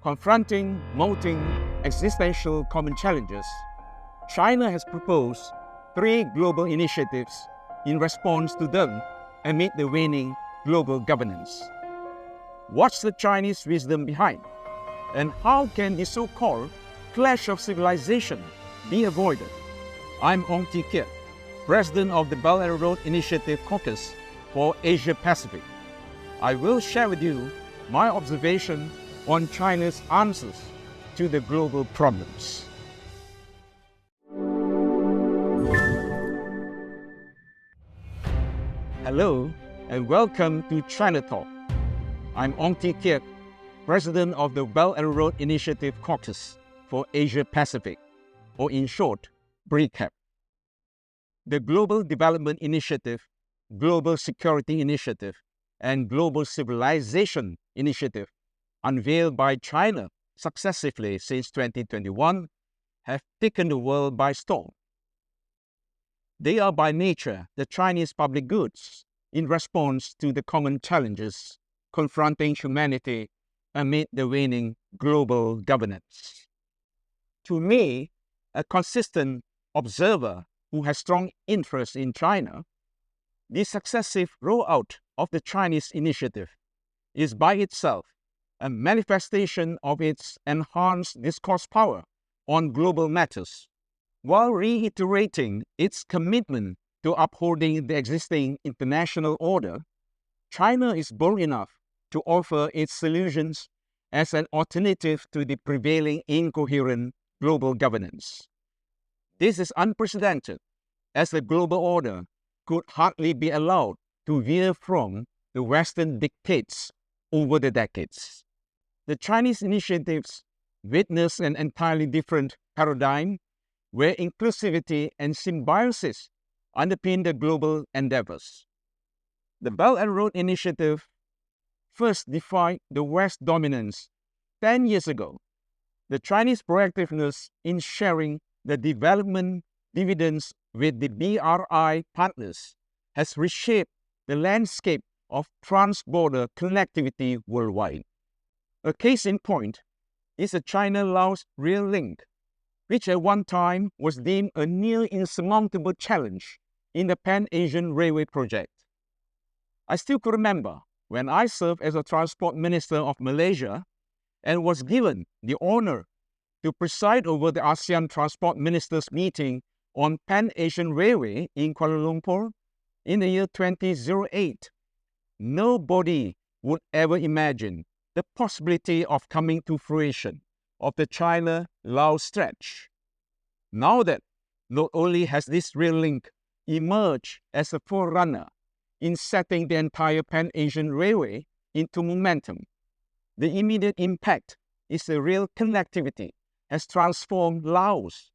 Confronting mounting existential common challenges, China has proposed 3 global initiatives in response to them amid the waning global governance. What's the Chinese wisdom behind? And how can the so-called clash of civilization be avoided? I'm Ong Tee Keat, President of the Belt and Road Initiative Caucus for Asia Pacific. I will share with you my observation on China's answers to the global problems. Hello and welcome to China Talk. I'm Ong Tee Keat, President of the Belt and Road Initiative Caucus for Asia Pacific, or in short, BRICAP. The Global Development Initiative, Global Security Initiative, and Global Civilization Initiative, unveiled by China successively since 2021, have taken the world by storm. They are by nature the Chinese public goods in response to the common challenges confronting humanity amid the waning global governance. To me, a consistent observer who has strong interest in China, the successive rollout of the Chinese initiative is by itself a manifestation of its enhanced discourse power on global matters, while reiterating its commitment to upholding the existing international order. China is bold enough to offer its solutions as an alternative to the prevailing incoherent global governance. This is unprecedented, as the global order could hardly be allowed to veer from the Western dictates over the decades. The Chinese initiatives witness an entirely different paradigm where inclusivity and symbiosis underpin the global endeavors. The Belt and Road Initiative first defied the West's dominance 10 years ago. The Chinese proactiveness in sharing the development dividends with the BRI partners has reshaped the landscape of trans-border connectivity worldwide. A case in point is the China-Laos rail link, which at one time was deemed a near insurmountable challenge in the Pan-Asian Railway project. I still could remember when I served as a Transport Minister of Malaysia and was given the honor to preside over the ASEAN Transport Ministers meeting on Pan-Asian Railway in Kuala Lumpur in the year 2008. Nobody would ever imagine the possibility of coming to fruition of the China-Laos stretch. Now that not only has this rail link emerged as a forerunner in setting the entire Pan-Asian Railway into momentum, the immediate impact is the rail connectivity has transformed Laos,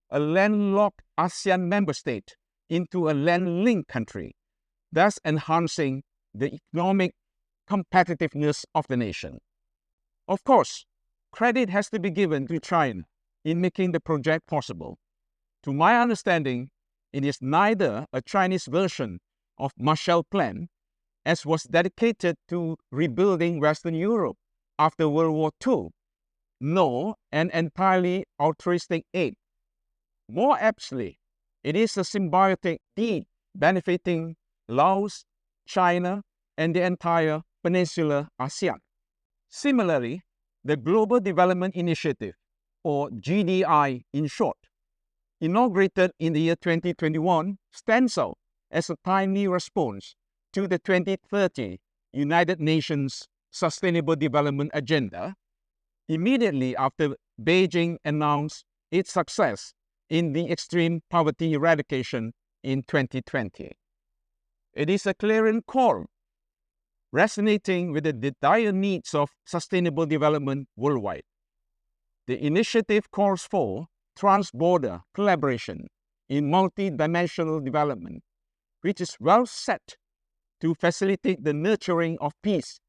a landlocked ASEAN member state, into a land-linked country, thus enhancing the economic competitiveness of the nation. Of course, credit has to be given to China in making the project possible. To my understanding, it is neither a Chinese version of Marshall Plan, as was dedicated to rebuilding Western Europe after World War II, nor an entirely altruistic aid. More aptly, it is a symbiotic deed benefiting Laos, China, and the entire peninsular ASEAN. Similarly, the Global Development Initiative, or GDI in short, inaugurated in the year 2021, stands out as a timely response to the 2030 United Nations Sustainable Development Agenda, immediately after Beijing announced its success in the extreme poverty eradication in 2020. It is a clarion call, resonating with the dire needs of sustainable development worldwide. The initiative calls for trans-border collaboration in multi-dimensional development, which is well set to facilitate the nurturing of peace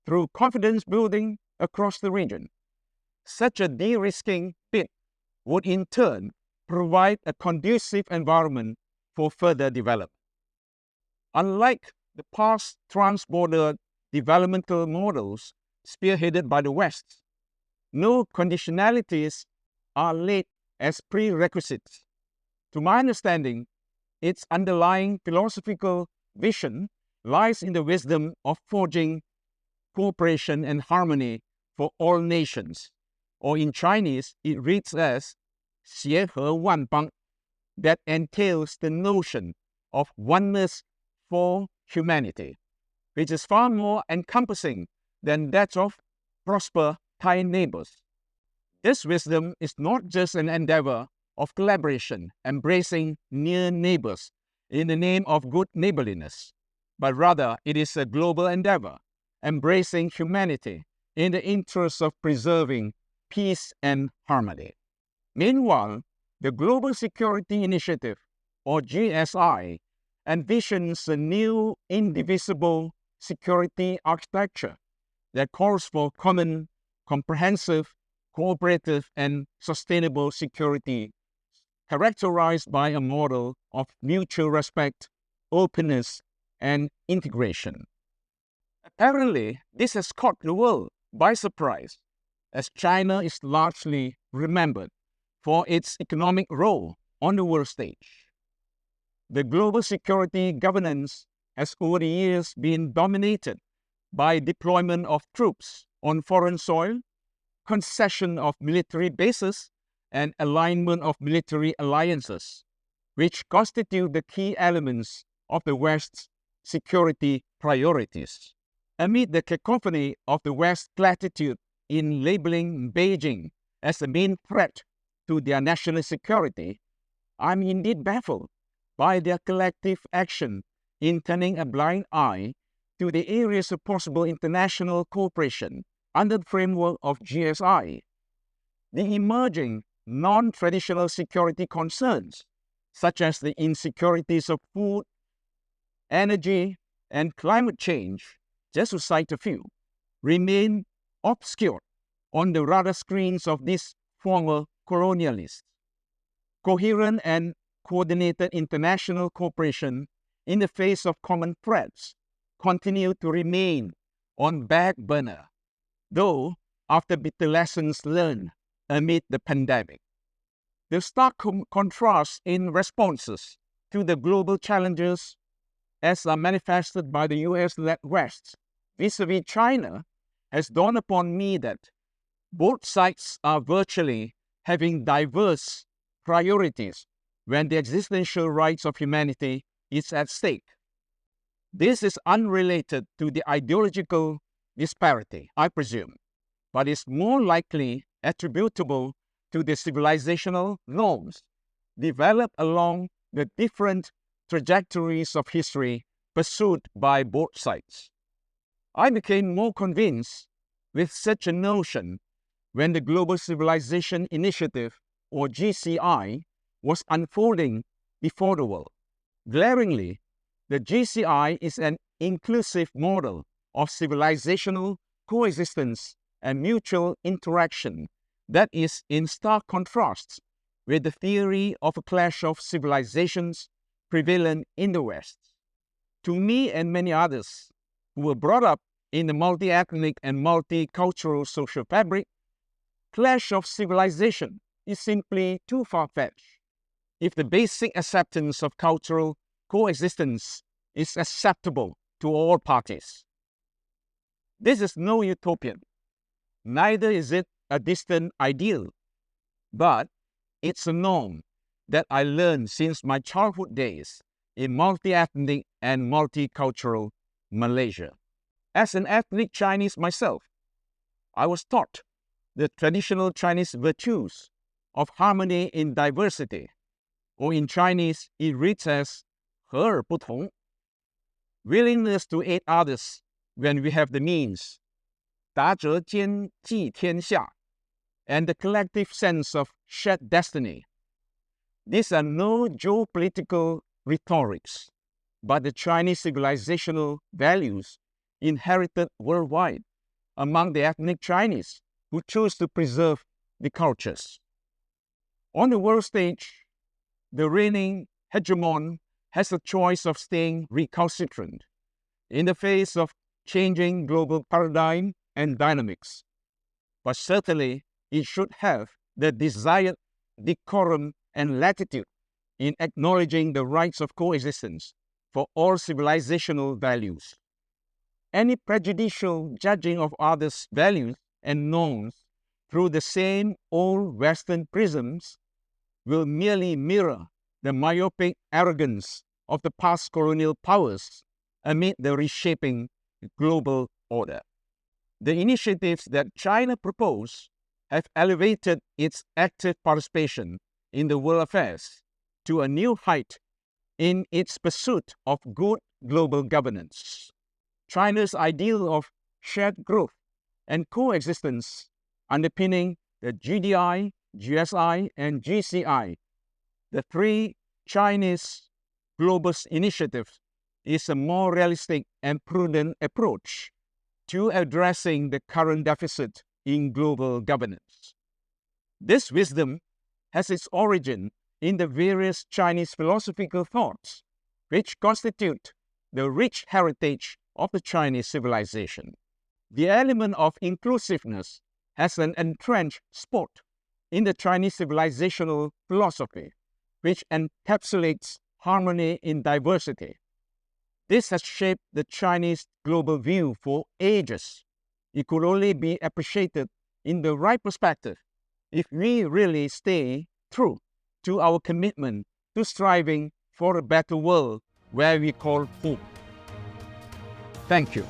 through confidence building across the region. Such a de-risking bid would in turn provide a conducive environment for further development. Unlike the past trans-border developmental models spearheaded by the West, no conditionalities are laid as prerequisites. To my understanding, its underlying philosophical vision lies in the wisdom of forging cooperation and harmony for all nations, or in Chinese, it reads as 协和万邦, that entails the notion of oneness for humanity, which is far more encompassing than that of prosper Thai neighbors. This wisdom is not just an endeavor of collaboration, embracing near neighbors in the name of good neighborliness, but rather it is a global endeavor, embracing humanity in the interest of preserving peace and harmony. Meanwhile, the Global Security Initiative, or GSI, envisions a new indivisible security architecture that calls for common, comprehensive, cooperative, and sustainable security, characterized by a model of mutual respect, openness, and integration. Apparently, this has caught the world by surprise, as China is largely remembered for its economic role on the world stage. The global security governance has over the years been dominated by deployment of troops on foreign soil, concession of military bases, and alignment of military alliances, which constitute the key elements of the West's security priorities. Amid the cacophony of the West's platitude in labeling Beijing as the main threat to their national security, I'm indeed baffled by their collective action in turning a blind eye to the areas of possible international cooperation under the framework of GSI. The emerging non-traditional security concerns, such as the insecurities of food, energy, and climate change, just to cite a few, remain obscured on the radar screens of these former colonialists. Coherent and coordinated international cooperation in the face of common threats continue to remain on back burner, though after bitter lessons learned amid the pandemic. The stark contrast in responses to the global challenges as are manifested by the US-led West vis-a-vis China has dawned upon me that both sides are virtually having diverse priorities when the existential rights of humanity is at stake. This is unrelated to the ideological disparity, I presume, but is more likely attributable to the civilizational norms developed along the different trajectories of history pursued by both sides. I became more convinced with such a notion when the Global Civilization Initiative, or GCI, was unfolding before the world. Glaringly, the GCI is an inclusive model of civilizational coexistence and mutual interaction that is in stark contrast with the theory of a clash of civilizations prevalent in the West. To me and many others who were brought up in the multi-ethnic and multicultural social fabric, clash of civilization is simply too far-fetched if the basic acceptance of cultural coexistence is acceptable to all parties. This is no utopian, neither is it a distant ideal, but it's a norm that I learned since my childhood days in multi-ethnic and multicultural Malaysia. As an ethnic Chinese myself, I was taught the traditional Chinese virtues of harmony in diversity, or in Chinese, it reads as 和而不同, willingness to aid others when we have the means, 达则兼济天下, and the collective sense of shared destiny. These are no geopolitical rhetorics, but the Chinese civilizational values inherited worldwide among the ethnic Chinese who choose to preserve the cultures. On the world stage, the reigning hegemon has a choice of staying recalcitrant in the face of changing global paradigm and dynamics. But certainly, it should have the desired decorum and latitude in acknowledging the rights of coexistence for all civilizational values. Any prejudicial judging of others' values and norms through the same old Western prisms will merely mirror the myopic arrogance of the past colonial powers amid the reshaping global order. The initiatives that China proposed have elevated its active participation in the world affairs to a new height in its pursuit of good global governance. China's ideal of shared growth and coexistence underpinning the GDI, GSI, and GCI, the three Chinese global initiatives, is a more realistic and prudent approach to addressing the current deficit in global governance. This wisdom has its origin in the various Chinese philosophical thoughts, which constitute the rich heritage of the Chinese civilization. The element of inclusiveness has an entrenched spot in the Chinese civilizational philosophy, which encapsulates harmony in diversity. This has shaped the Chinese global view for ages. It could only be appreciated in the right perspective if we really stay true to our commitment to striving for a better world where we call home. Thank you.